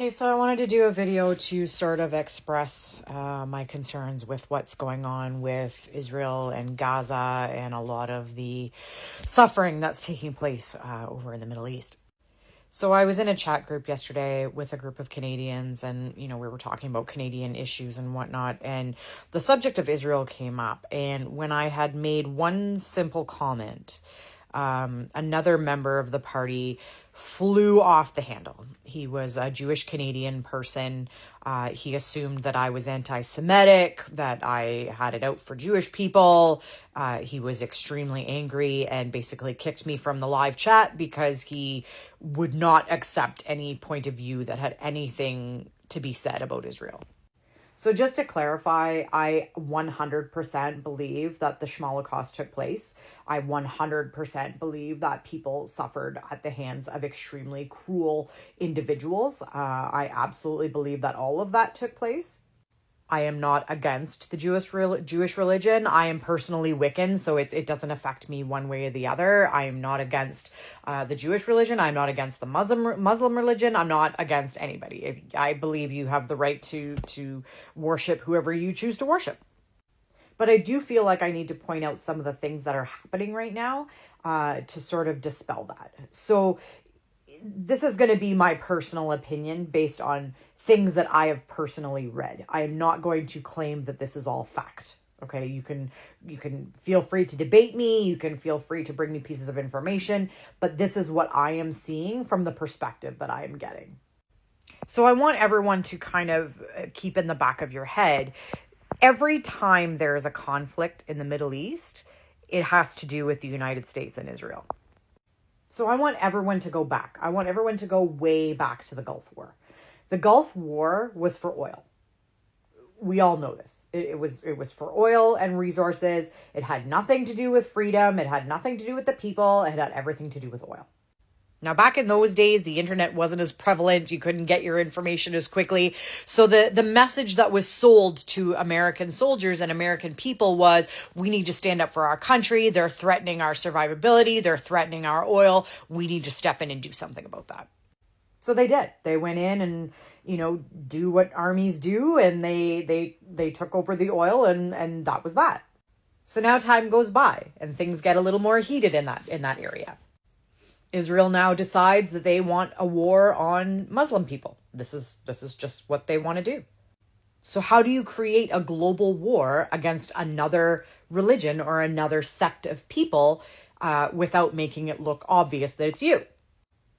Okay, so I wanted to do a video to sort of express my concerns with what's going on with Israel and Gaza and a lot of the suffering that's taking place over in the Middle East. So I was in a chat group yesterday with a group of Canadians and, we were talking about Canadian issues and whatnot. And the subject of Israel came up. And when I had made one simple comment, another member of the party flew off the handle. He was a Jewish Canadian person. He assumed that I was anti-Semitic, that I had it out for Jewish people. He was extremely angry and basically kicked me from the live chat because he would not accept any point of view that had anything to be said about Israel. So just to clarify, I 100% believe that the Holocaust took place. I 100% believe that people suffered at the hands of extremely cruel individuals. I absolutely believe that all of that took place. I am not against the Jewish religion. I am personally Wiccan, so it doesn't affect me one way or the other. I am not against the Jewish religion. I'm not against the Muslim religion. I'm not against anybody. I believe you have the right to worship whoever you choose to worship. But I do feel like I need to point out some of the things that are happening right now to sort of dispel that. So this is going to be my personal opinion based on things that I have personally read. I am not going to claim that this is all fact. Okay, you can feel free to debate me. You can feel free to bring me pieces of information, but this is what I am seeing from the perspective that I am getting. So I want everyone to kind of keep in the back of your head, every time there is a conflict in the Middle East, it has to do with the United States and Israel. So I want everyone to go back. I want everyone to go way back to the Gulf War. The Gulf War was for oil. We all know this. It was for oil and resources. It had nothing to do with freedom. It had nothing to do with the people. It had everything to do with oil. Now, back in those days, the internet wasn't as prevalent. You couldn't get your information as quickly. So the message that was sold to American soldiers and American people was, we need to stand up for our country. They're threatening our survivability. They're threatening our oil. We need to step in and do something about that. So they did. They went in and, do what armies do. And they took over the oil and that was that. So now time goes by and things get a little more heated in that area. Israel now decides that they want a war on Muslim people. This is just what they want to do. So how do you create a global war against another religion or another sect of people without making it look obvious that it's you?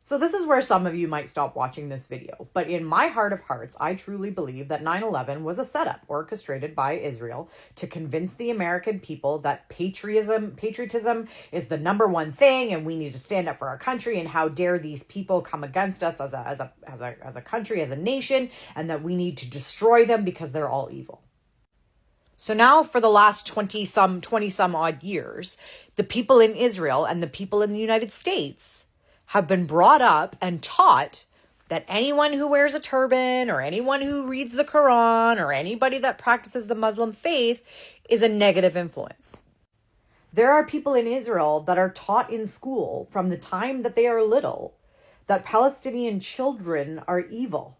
So this is where some of you might stop watching this video. But in my heart of hearts, I truly believe that 9/11 was a setup orchestrated by Israel to convince the American people that patriotism is the number one thing and we need to stand up for our country, and how dare these people come against us as a country, as a nation, and that we need to destroy them because they're all evil. So now for the last 20 some odd years, the people in Israel and the people in the United States have been brought up and taught that anyone who wears a turban or anyone who reads the Quran or anybody that practices the Muslim faith is a negative influence. There are people in Israel that are taught in school from the time that they are little that Palestinian children are evil.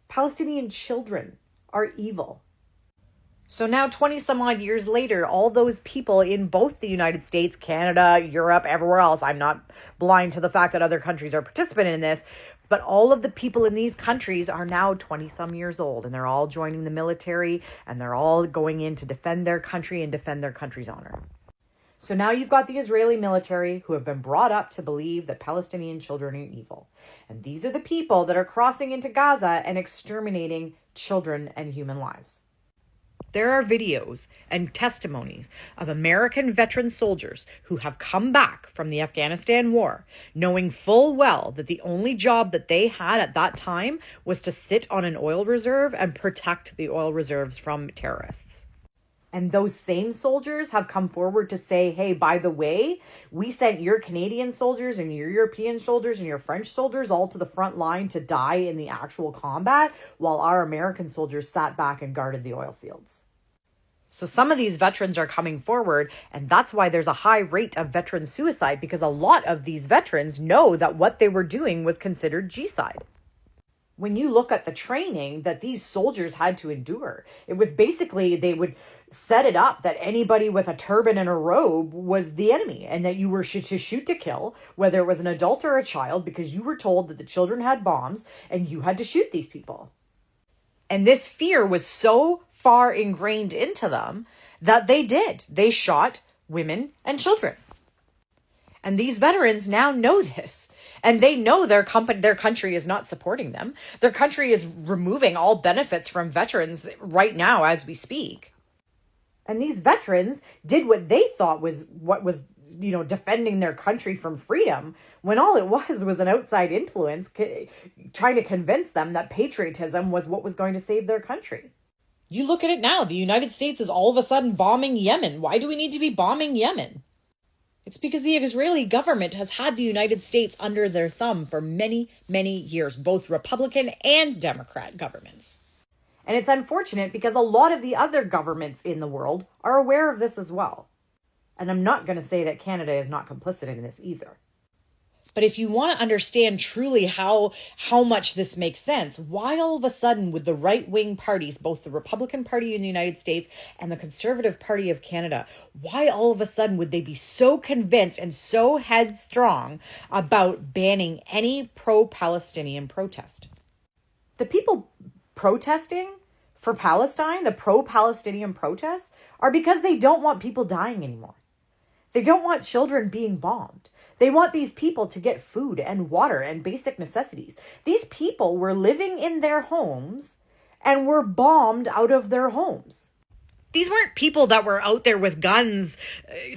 Palestinian children are evil. So now 20 some odd years later, all those people in both the United States, Canada, Europe, everywhere else, I'm not blind to the fact that other countries are participating in this, but all of the people in these countries are now 20 some years old, and they're all joining the military, and they're all going in to defend their country and defend their country's honor. So now you've got the Israeli military who have been brought up to believe that Palestinian children are evil. And these are the people that are crossing into Gaza and exterminating children and human lives. There are videos and testimonies of American veteran soldiers who have come back from the Afghanistan war, knowing full well that the only job that they had at that time was to sit on an oil reserve and protect the oil reserves from terrorists. And those same soldiers have come forward to say, hey, by the way, we sent your Canadian soldiers and your European soldiers and your French soldiers all to the front line to die in the actual combat, while our American soldiers sat back and guarded the oil fields. So some of these veterans are coming forward, and that's why there's a high rate of veteran suicide, because a lot of these veterans know that what they were doing was considered G-side. when you look at the training that these soldiers had to endure. It was basically, they would set it up that anybody with a turban and a robe was the enemy, and that you were to shoot to kill, whether it was an adult or a child, because you were told that the children had bombs and you had to shoot these people. And this fear was so far ingrained into them that they did. They shot women and children. And these veterans now know this. And they know their country is not supporting them. Their country is removing all benefits from veterans right now as we speak. And these veterans did what they thought was defending their country from freedom, when all it was an outside influence trying to convince them that patriotism was what was going to save their country. You look at it now. The United States is all of a sudden bombing Yemen. Why do we need to be bombing Yemen? It's because the Israeli government has had the United States under their thumb for many, many years, both Republican and Democrat governments. And it's unfortunate because a lot of the other governments in the world are aware of this as well. And I'm not going to say that Canada is not complicit in this either. But if you want to understand truly how much this makes sense, why all of a sudden would the right-wing parties, both the Republican Party in the United States and the Conservative Party of Canada, why all of a sudden would they be so convinced and so headstrong about banning any pro-Palestinian protest? The people protesting for Palestine, the pro-Palestinian protests, are because they don't want people dying anymore. They don't want children being bombed. They want these people to get food and water and basic necessities. These people were living in their homes and were bombed out of their homes. These weren't people that were out there with guns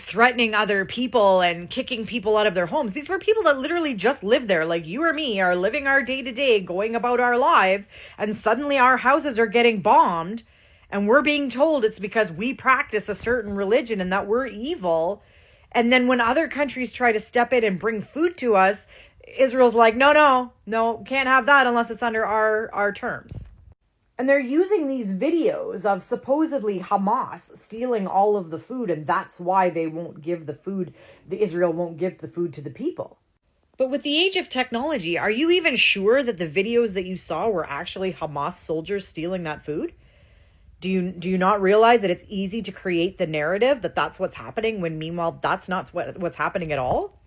threatening other people and kicking people out of their homes. These were people that literally just lived there, like you or me, are living our day-to-day, going about our lives, and suddenly our houses are getting bombed, and we're being told it's because we practice a certain religion and that we're evil. And then when other countries try to step in and bring food to us, Israel's like, no, can't have that unless it's under our terms. And they're using these videos of supposedly Hamas stealing all of the food, and that's why they won't give the food, Israel won't give the food to the people. But with the age of technology, are you even sure that the videos that you saw were actually Hamas soldiers stealing that food? Do you not realize that it's easy to create the narrative that that's what's happening, when meanwhile that's not what's happening at all?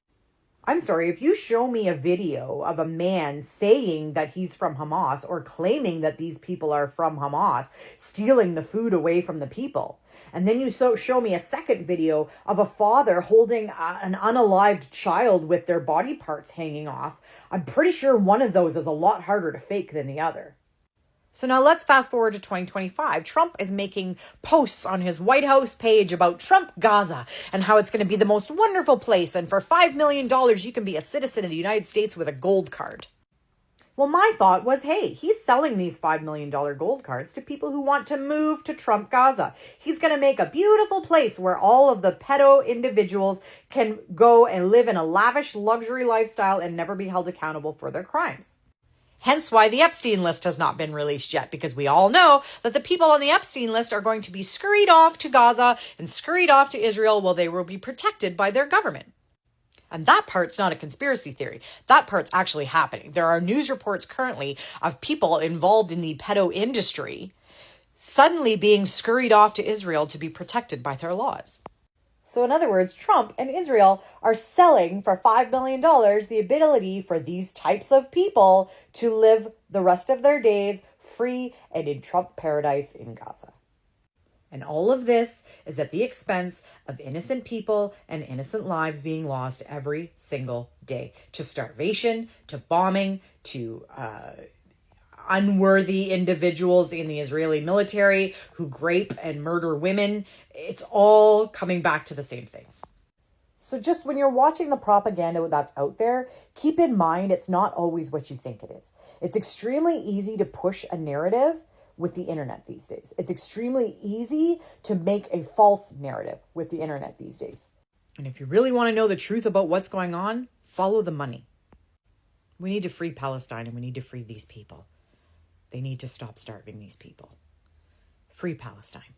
I'm sorry, if you show me a video of a man saying that he's from Hamas, or claiming that these people are from Hamas, stealing the food away from the people, and then you show me a second video of a father holding an unalived child with their body parts hanging off, I'm pretty sure one of those is a lot harder to fake than the other. So now let's fast forward to 2025. Trump is making posts on his White House page about Trump Gaza and how it's going to be the most wonderful place. And for $5 million, you can be a citizen of the United States with a gold card. Well, my thought was, hey, he's selling these $5 million gold cards to people who want to move to Trump Gaza. He's going to make a beautiful place where all of the pedo individuals can go and live in a lavish luxury lifestyle and never be held accountable for their crimes. Hence why the Epstein list has not been released yet, because we all know that the people on the Epstein list are going to be scurried off to Gaza and scurried off to Israel, while they will be protected by their government. And that part's not a conspiracy theory. That part's actually happening. There are news reports currently of people involved in the pedo industry suddenly being scurried off to Israel to be protected by their laws. So in other words, Trump and Israel are selling for $5 million the ability for these types of people to live the rest of their days free and in Trump paradise in Gaza. And all of this is at the expense of innocent people and innocent lives being lost every single day, to starvation, to bombing, to unworthy individuals in the Israeli military who rape and murder women. It's all coming back to the same thing. So just when you're watching the propaganda that's out there, keep in mind it's not always what you think it is. It's extremely easy to push a narrative with the internet these days. It's extremely easy to make a false narrative with the internet these days. And if you really want to know the truth about what's going on, follow the money. We need to free Palestine, and we need to free these people. They need to stop starving these people. Free Palestine.